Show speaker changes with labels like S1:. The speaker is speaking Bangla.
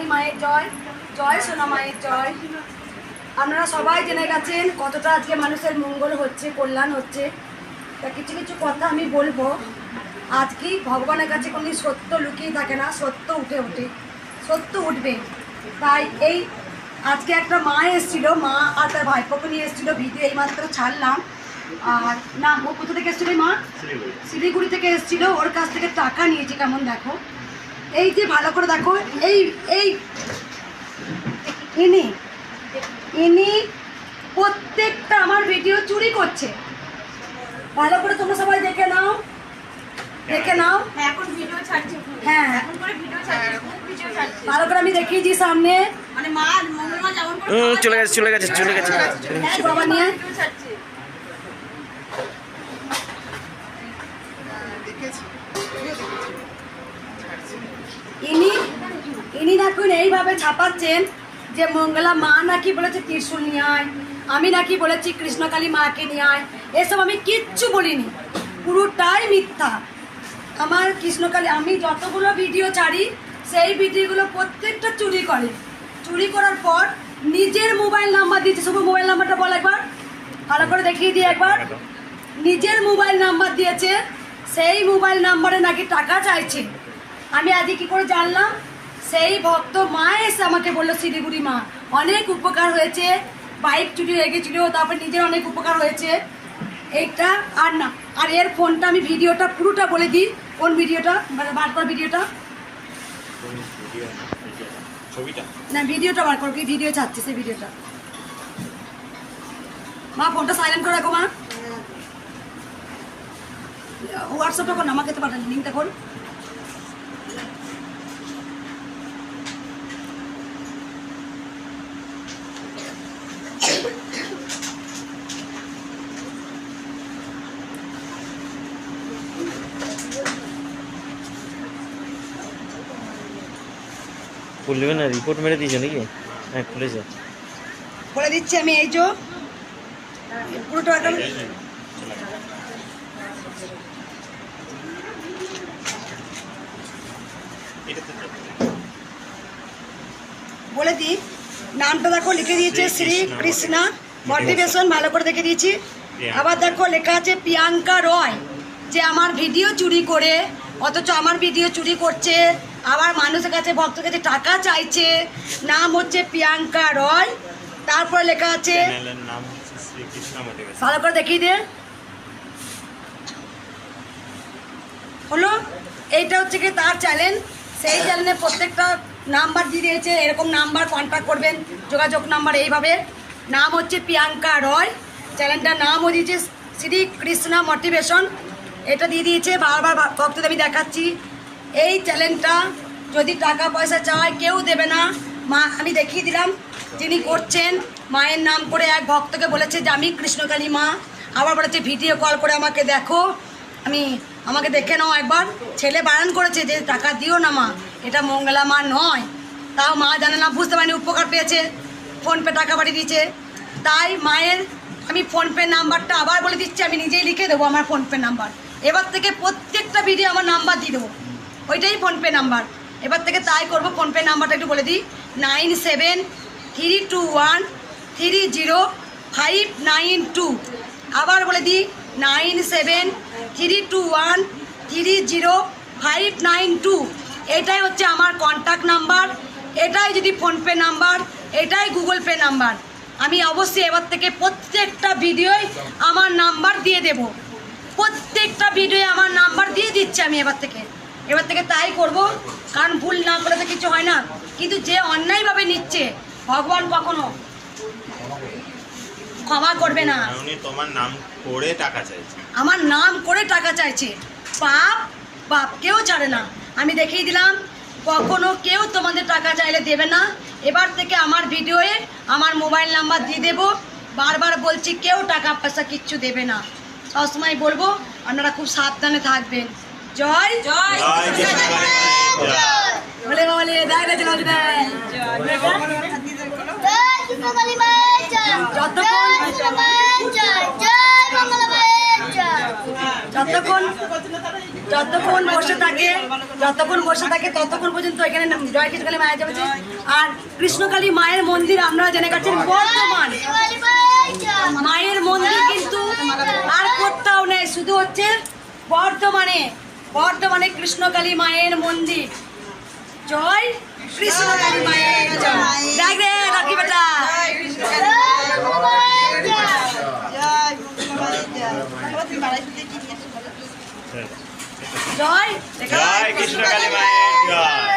S1: কৃষ্ণকালী মায়ের জয়, জয় সোনা মায়ের জয়। আপনারা সবাই জেনে গেছেন কতটা আজকে মানুষের মঙ্গল হচ্ছে, কল্যাণ হচ্ছে। তা কিছু কিছু কথা আমি বলবো। আজকে ভগবানের কাছে কোনো সত্য লুকিয়ে থাকে না, সত্য উঠে ওঠে, সত্য উঠবে। তাই এই আজকে একটা মা এসেছিলো, মা আর তার ভাইপোকে নিয়ে এসেছিলো, ভিডিও এইমাত্র ছাড়লাম। আর না, ও কোথা থেকে এসেছিলো মা? শিলিগুড়ি থেকে এসেছিলো। ওর কাছ থেকে টাকা নিয়েছে, কেমন দেখো, এই যে ভালো করে দেখো, এই এই ইনি প্রত্যেকটা আমার ভিডিও চুরি করছে। ভালো করে তোমরা সবাই দেখে নাও, দেখে নাও।
S2: এখন ভিডিও ছাড়ছি,
S1: হ্যাঁ
S2: এখন করে ভিডিও ছাড়ছি, খুব ভিডিও ছাড়ছি।
S1: ভালো করে আমি দেখিয়েছি সামনে,
S2: মানে মা মঙ্গলমা যেমন করে
S3: চলে গেছে চলে গেছে চলে গেছে
S1: বাবা নিয়ে
S2: ভিডিও ছাড়ছে।
S1: ইনি দেখুন এইভাবে ছাপাচ্ছেন যে মঙ্গলা মা নাকি বলেছে ত্রিশূল নিয়ে আয়, আমি নাকি বলেছি কৃষ্ণকালী মাকে নিয়ে আয়। এসব আমি কিচ্ছু বলিনি, পুরোটাই মিথ্যা। আমার কৃষ্ণকালী, আমি যতগুলো ভিডিও ছাড়ি সেই ভিডিওগুলো প্রত্যেকটা চুরি করে। চুরি করার পর নিজের মোবাইল নাম্বার দিয়েছে। শুভ মোবাইল নাম্বারটা বল একবার, ভালো করে দেখিয়ে দিয়ে একবার। নিজের মোবাইল নাম্বার দিয়েছে, সেই মোবাইল নাম্বারে নাকি টাকা চাইছে। আমি আজকে কী করে জানলাম? সেই ভক্ত মা এসে আমাকে বললো, শিলিগুড়ি মা অনেক উপকার হয়েছে, বাইক চুরি হয়ে গেছিলো, তারপর নিজের অনেক উপকার হয়েছে। এইটা আর না, আর এর ফোনটা আমি ভিডিওটা পুরোটা বলে দিই। কোন ভিডিওটা বার কর, ভিডিওটা না, ভিডিওটা বার কর, কি ভিডিও চাচ্ছে সেই ভিডিওটা। মা ফোনটা সাইলেন্ট করে রাখো মা। হোয়াটসঅ্যাপটা কর, আমাকে তো পাঠান, লিঙ্কটা কর।
S3: খুলবে না, রিপোর্ট মেরে দিয়েছো নাকি? হ্যাঁ খুলেছে,
S1: বলে দিচ্ছি আমি। এই যে পুরোটা বলে দিই, নামটা দেখো লিখে দিয়েছে শ্রী কৃষ্ণা মোটিভেশন, ভালো করে দেখে দিয়েছি। আবার দেখো লেখা আছে প্রিয়াঙ্কা রয়, যে আমার ভিডিও চুরি করে, অথচ আমার ভিডিও চুরি করছে, আবার মানুষের কাছে ভক্তের কাছে টাকা চাইছে। নাম হচ্ছে প্রিয়াঙ্কা রয়, তারপরে লেখা আছে, ভালো করে দেখিয়ে দে হলো। এইটা হচ্ছে কি তার চ্যানেল, সেই চ্যানেলে প্রত্যেকটা নাম্বার দিয়ে দিয়েছে, এরকম নাম্বার কন্ট্যাক্ট করবেন, যোগাযোগ নাম্বার এইভাবে। নাম হচ্ছে প্রিয়াঙ্কা রয়, চ্যানেলটার নামও দিয়েছে শ্রী কৃষ্ণা মোটিভেশন, এটা দিয়ে দিয়েছে। বারবার ভক্তদের আমি দেখাচ্ছি, এই চ্যানেলটা যদি টাকা পয়সা চায় কেউ দেবে না। মা আমি দেখিয়ে দিলাম যিনি করছেন, মায়ের নাম করে এক ভক্তকে বলেছে যে আমি কৃষ্ণকালী মা, আবার বলেছে ভিডিও কল করে আমাকে দেখো, আমাকে দেখে নাও একবার। ছেলে বারণ করেছে যে টাকা দিও না মা, এটা মঙ্গলা মা নয়। তাও মা জানে না, বুঝতে পারিনি, উপকার পেয়েছে, ফোনপে টাকা পাঠিয়ে দিয়েছে। তাই মায়ের আমি ফোনপে নাম্বারটা আবার বলে দিচ্ছি, আমি নিজেই লিখে দেবো আমার ফোনপে নাম্বার। এবার থেকে প্রত্যেকটা ভিডিও আমার নাম্বার দিয়ে দেবো, ওইটাই ফোনপে নাম্বার এবার থেকে। তাই করবো, ফোনপে নাম্বারটা একটু বলে দিই, 9732130592। আবার বলে দিই 9732130592। এটাই হচ্ছে আমার কন্ট্যাক্ট নাম্বার, এটাই যদি ফোনপে নাম্বার, এটাই গুগল পে নাম্বার। আমি অবশ্যই এবার থেকে প্রত্যেকটা ভিডিওয় আমার নাম্বার দিয়ে দেব, প্রত্যেকটা ভিডিওয়ে আমার নাম্বার দিয়ে দিচ্ছি আমি এবার থেকে তাই করব। কারণ ভুল না করে তো কিছু হয় না, কিন্তু যে অন্যায়ভাবে নিচ্ছে ভগবান কখনো ক্ষমা করবে না।
S4: তোমার নাম করে টাকা চাইছে,
S1: আমার নাম করে টাকা চাইছে, পাপ বাপ কেউ ছাড়ে না। আমি দেখিয়ে দিলাম, কখনো কেউ তোমাদের টাকা চাইলে দেবে না। এবার থেকে আমার ভিডিওয়ে আমার মোবাইল নাম্বার দিয়ে দেবো। বারবার বলছি, কেউ টাকা পয়সা কিচ্ছু দেবে না। সবসময় বলবো, আপনারা খুব সাবধানে থাকবেন। জয় জয় বলে বলে দেয় যতক্ষণ যতক্ষণ বসে থাকে ততক্ষণ পর্যন্ত এখানে জয় কৃষ্ণকালী মায়ের যাবে। আর কৃষ্ণকালী মায়ের মন্দির আপনারা জেনে গেছেন বর্ধমান। মায়ের মন্দির কিন্তু আর কোথাও নেই, শুধু হচ্ছে বর্ধমানে কৃষ্ণকালী মায়ের মন্দির। জয় কৃষ্ণকালী মায়ের জয়। দেখ রে রাখি বেটা, জয়
S4: জয় কৃষ্ণকালী মায়ের জয়।